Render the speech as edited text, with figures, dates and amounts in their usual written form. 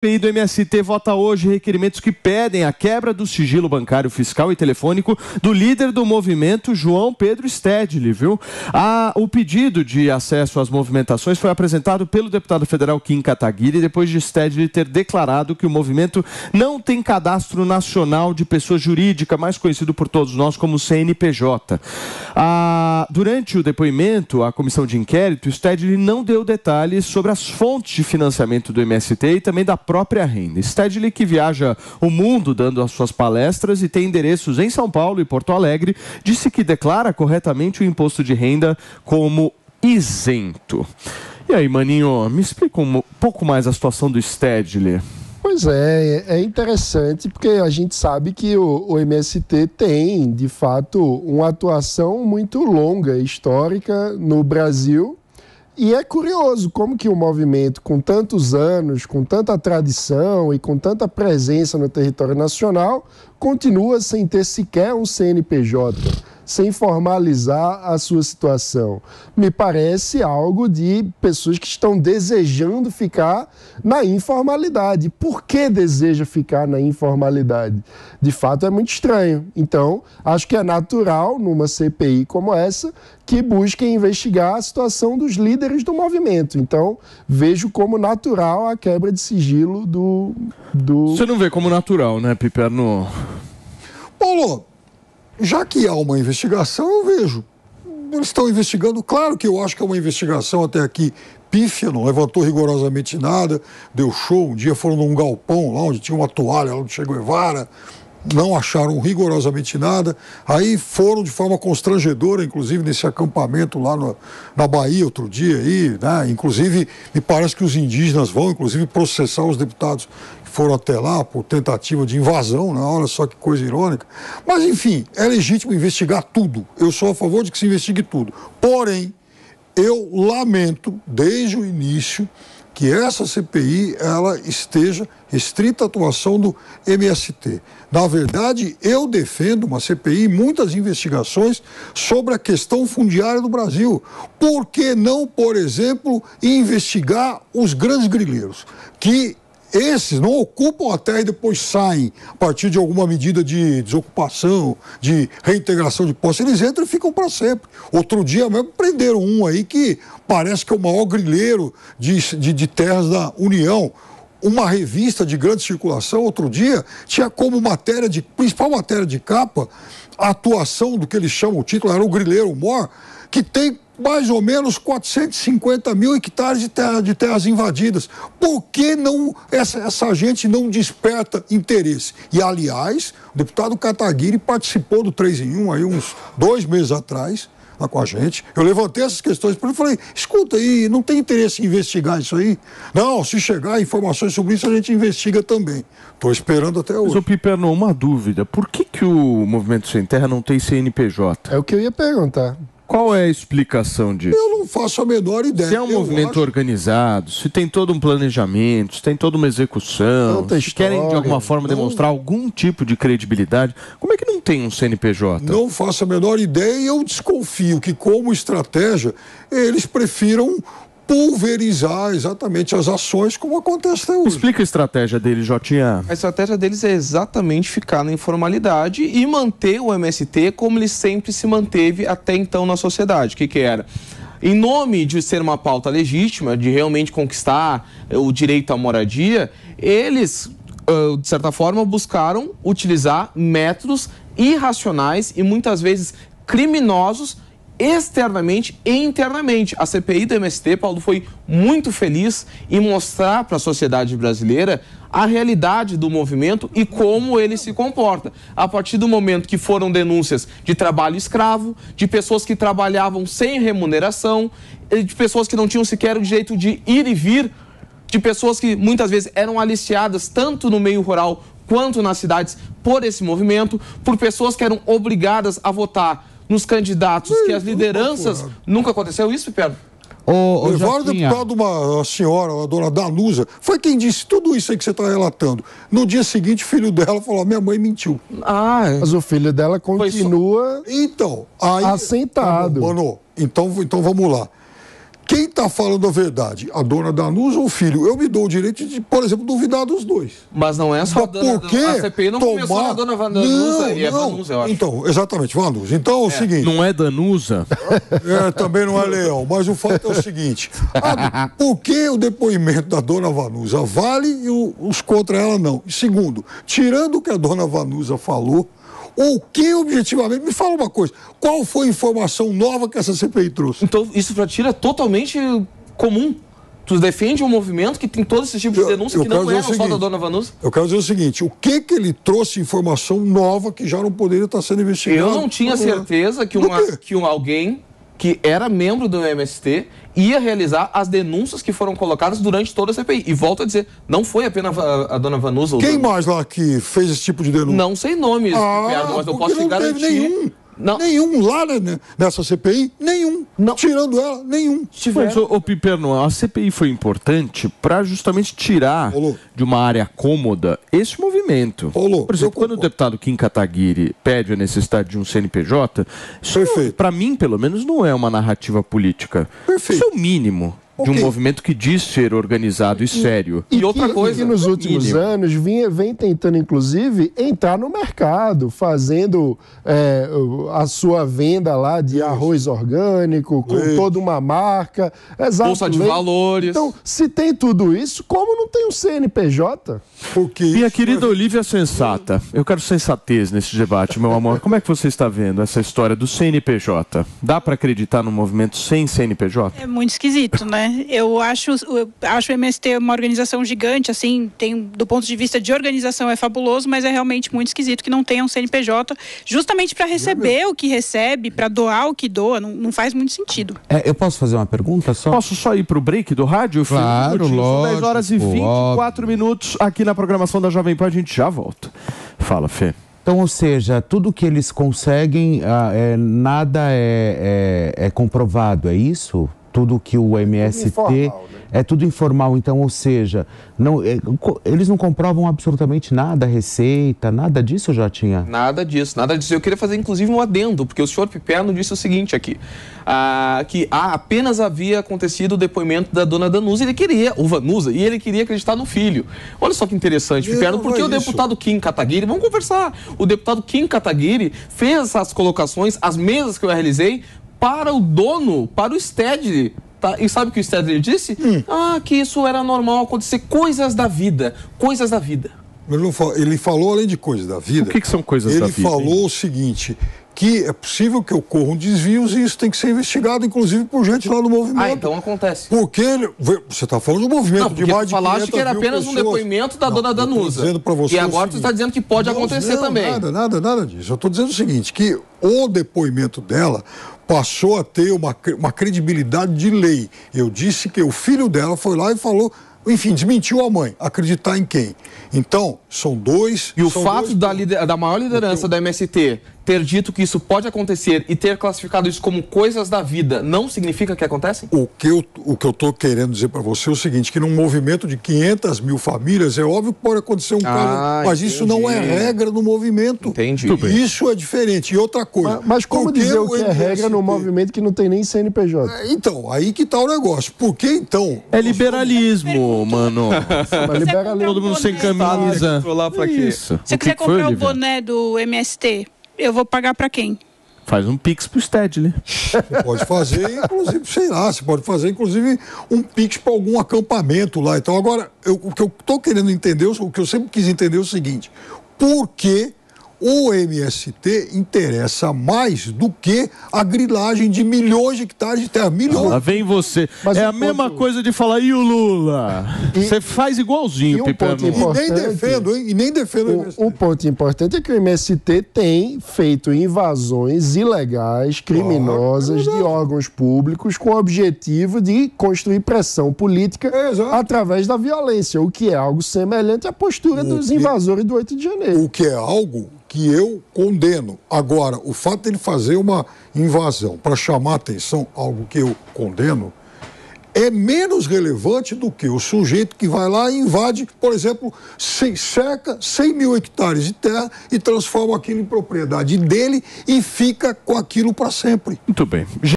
A CPI do MST vota hoje requerimentos que pedem a quebra do sigilo bancário, fiscal e telefônico do líder do movimento, João Pedro Stedley, viu? O pedido de acesso às movimentações foi apresentado pelo deputado federal Kim Kataguiri depois de Stedley ter declarado que o movimento não tem cadastro nacional de pessoa jurídica, mais conhecido por todos nós como CNPJ. Durante o depoimento à comissão de inquérito, Stedley não deu detalhes sobre as fontes de financiamento do MST e também da própria renda. Stedley, que viaja o mundo dando as suas palestras e tem endereços em São Paulo e Porto Alegre, disse que declara corretamente o imposto de renda como isento. E aí, Maninho, me explica um pouco mais a situação do Stedley. Pois é interessante porque a gente sabe que o MST tem, de fato, uma atuação muito longa, histórica no Brasil. E é curioso como que um movimento com tantos anos, com tanta tradição e com tanta presença no território nacional, continua sem ter sequer um CNPJ, sem formalizar a sua situação. Me parece algo de pessoas que estão desejando ficar na informalidade. Por que deseja ficar na informalidade? De fato, é muito estranho. Então, acho que é natural, numa CPI como essa, que busquem investigar a situação dos líderes do movimento. Então, vejo como natural a quebra de sigilo do... Você não vê como natural, né, Piperno? Paulo, já que há uma investigação, eu vejo. Eles estão investigando, claro que eu acho que é uma investigação até aqui pífia, não levantou rigorosamente nada, deu show. Um dia foram num galpão lá onde tinha uma toalha lá do Che Guevara, não acharam rigorosamente nada. Aí foram de forma constrangedora, inclusive nesse acampamento lá na Bahia outro dia aí, né? Inclusive, me parece que os indígenas vão, inclusive, processar os deputados que foram até lá por tentativa de invasão, né? Olha só que coisa irônica. Mas, enfim, é legítimo investigar tudo. Eu sou a favor de que se investigue tudo. Porém, eu lamento, desde o início, que essa CPI ela esteja restrita à atuação do MST. Na verdade, eu defendo uma CPI, muitas investigações sobre a questão fundiária do Brasil. Por que não, por exemplo, investigar os grandes grileiros, que esses não ocupam a terra e depois saem a partir de alguma medida de desocupação, de reintegração de posse. Eles entram e ficam para sempre. Outro dia mesmo prenderam um aí que parece que é o maior grileiro de terras da União. Uma revista de grande circulação, outro dia, tinha como principal matéria de capa a atuação do que eles chamam, o título era o Grileiro Mor, que tem mais ou menos 450 mil hectares de terras invadidas. Por que não essa gente não desperta interesse? E, aliás, o deputado Kataguiri participou do 3 em 1 aí uns 2 meses atrás, lá com a gente. Eu levantei essas questões para ele e falei, escuta aí, não tem interesse em investigar isso aí? Não, se chegar informações sobre isso, a gente investiga também. Estou esperando até hoje. Mas, Piperno, uma dúvida. Por que o Movimento Sem Terra não tem CNPJ? É o que eu ia perguntar. Qual é a explicação disso? Eu não faço a menor ideia. Se é um movimento organizado, se tem todo um planejamento, se tem toda uma execução, se querem de alguma forma demonstrar algum tipo de credibilidade, como é que não tem um CNPJ? Não faço a menor ideia e eu desconfio que, como estratégia, eles prefiram pulverizar exatamente as ações como acontece até hoje. Explica a estratégia deles, Jotinha. A estratégia deles é exatamente ficar na informalidade e manter o MST como ele sempre se manteve até então na sociedade. O que era? Em nome de ser uma pauta legítima, de realmente conquistar o direito à moradia, eles, de certa forma, buscaram utilizar métodos irracionais e muitas vezes criminosos externamente e internamente. A CPI do MST, Paulo, foi muito feliz em mostrar para a sociedade brasileira a realidade do movimento e como ele se comporta. A partir do momento que foram denúncias de trabalho escravo, de pessoas que trabalhavam sem remuneração, de pessoas que não tinham sequer o direito de ir e vir, de pessoas que muitas vezes eram aliciadas tanto no meio rural quanto nas cidades por esse movimento, por pessoas que eram obrigadas a votar nos candidatos que as lideranças... Nunca aconteceu isso, Pedro? Levaram o deputado, uma senhora, a dona Danusa, foi quem disse tudo isso aí que você está relatando. No dia seguinte, o filho dela falou, minha mãe mentiu. Mas o filho dela continua então, aí, assentado. Mano, então vamos lá. quem está falando a verdade? A dona Danusa ou o filho? Eu me dou o direito de, por exemplo, duvidar dos dois. Mas não é só a CPI não começou na dona Danusa e a Vanusa, eu acho. Então, exatamente, Vanusa. Então é o seguinte... Não é Danusa? Também não é Leão, mas o fato é o seguinte, por que o depoimento da dona Vanusa vale e os contra ela não? E segundo, tirando o que a dona Vanusa falou, o que objetivamente... Me fala uma coisa, qual foi a informação nova que essa CPI trouxe? Então, isso para ti é totalmente comum. Tu defende um movimento que tem todo esse tipo de denúncia que não é só da dona Vanusa? Eu quero dizer o seguinte, o que ele trouxe informação nova que já não poderia estar sendo investigado? Eu não tinha certeza que alguém que era membro do MST ia realizar as denúncias que foram colocadas durante toda a CPI. E volto a dizer, não foi apenas a dona Vanusa. Quem mais lá que fez esse tipo de denúncia? Não sei nomes, mas eu posso te garantir. Nenhum. Não. Nenhum lá nessa CPI, nenhum. Não. Tirando ela, nenhum. Mas, ô Piperno, a CPI foi importante para justamente tirar de uma área cômoda esse movimento. Por exemplo, quando o deputado Kim Kataguiri pede a necessidade de um CNPJ, isso, para mim, pelo menos, não é uma narrativa política. Isso é o mínimo de um movimento que diz ser organizado e sério. E outra coisa, que nos últimos anos vem tentando, inclusive, entrar no mercado, fazendo a sua venda lá de arroz orgânico, com toda uma marca. Bolsa de valores. Então, se tem tudo isso, como não tem um CNPJ? Minha querida Olívia Sensata, eu quero sensatez nesse debate, meu amor. Como é que você está vendo essa história do CNPJ? Dá para acreditar num movimento sem CNPJ? É muito esquisito, né? Eu acho o MST uma organização gigante, assim, do ponto de vista de organização é fabuloso, mas é realmente muito esquisito que não tenha um CNPJ, justamente para receber o que recebe, para doar o que doa, não faz muito sentido. Eu posso fazer uma pergunta só? Posso só ir para o break do rádio? Claro, lógico. 10 horas e 24 minutos aqui na programação da Jovem Pan, a gente já volta. Fala, Fê. Então, ou seja, tudo que eles conseguem, nada é comprovado, é isso? Tudo que o MST informal, né? É tudo informal, então, ou seja, eles não comprovam absolutamente nada, receita, nada disso já tinha? Nada disso. Eu queria fazer, inclusive, um adendo, porque o senhor Piperno disse o seguinte aqui, que apenas havia acontecido o depoimento da dona Danusa, ele queria acreditar no filho. Olha só que interessante, Piperno, porque o deputado Kim Kataguiri, vamos conversar, o deputado Kim Kataguiri fez essas colocações, as mesas que eu realizei, para o dono, para o Stedley. Tá? E sabe o que o Stedley disse? Que isso era normal acontecer, coisas da vida. Ele falou além de coisas da vida. O que são coisas da vida? Ele falou o seguinte, que é possível que ocorram desvios e isso tem que ser investigado, inclusive por gente lá no movimento. Então acontece. Porque você está falando do movimento de mais de 500 mil falaste que era apenas um depoimento da dona Danusa. E agora você está dizendo que pode acontecer também. Nada disso. Eu estou dizendo o seguinte, que o depoimento dela passou a ter uma credibilidade de lei. Eu disse que o filho dela foi lá e falou, enfim, desmentiu a mãe. Acreditar em quem? Então, são dois... E o fato da maior liderança da MST ter dito que isso pode acontecer e ter classificado isso como coisas da vida, não significa que acontecem? O que eu estou querendo dizer para você é o seguinte, que num movimento de 500 mil famílias, é óbvio que pode acontecer um caso, mas isso não é regra no movimento. Entendi. Isso é diferente. E outra coisa... Mas como dizer o que é regra no movimento que não tem nem CNPJ? Então, aí que está o negócio. Por que então... É liberalismo, mano. Todo mundo sem camisa. Isso. Se você quiser comprar o boné do MST, eu vou pagar para quem? Faz um pix pro Stedley. Pode fazer, inclusive, você pode fazer, inclusive, um pix para algum acampamento lá. Então, agora, o que eu estou querendo entender, o que eu sempre quis entender é o seguinte, por que o MST interessa mais do que a grilagem de milhões de hectares de terra. Lá vem você. Mas é a mesma coisa de falar, e o Lula? Você faz igualzinho, Piperno. E nem defendo o MST. Um ponto importante é que o MST tem feito invasões ilegais, criminosas, de órgãos públicos com o objetivo de construir pressão política através da violência, o que é algo semelhante à postura dos invasores do 8 de janeiro. O que é algo que eu condeno. Agora, o fato de ele fazer uma invasão para chamar atenção, algo que eu condeno, é menos relevante do que o sujeito que vai lá e invade, por exemplo, cerca 100 mil hectares de terra e transforma aquilo em propriedade dele e fica com aquilo para sempre. Muito bem.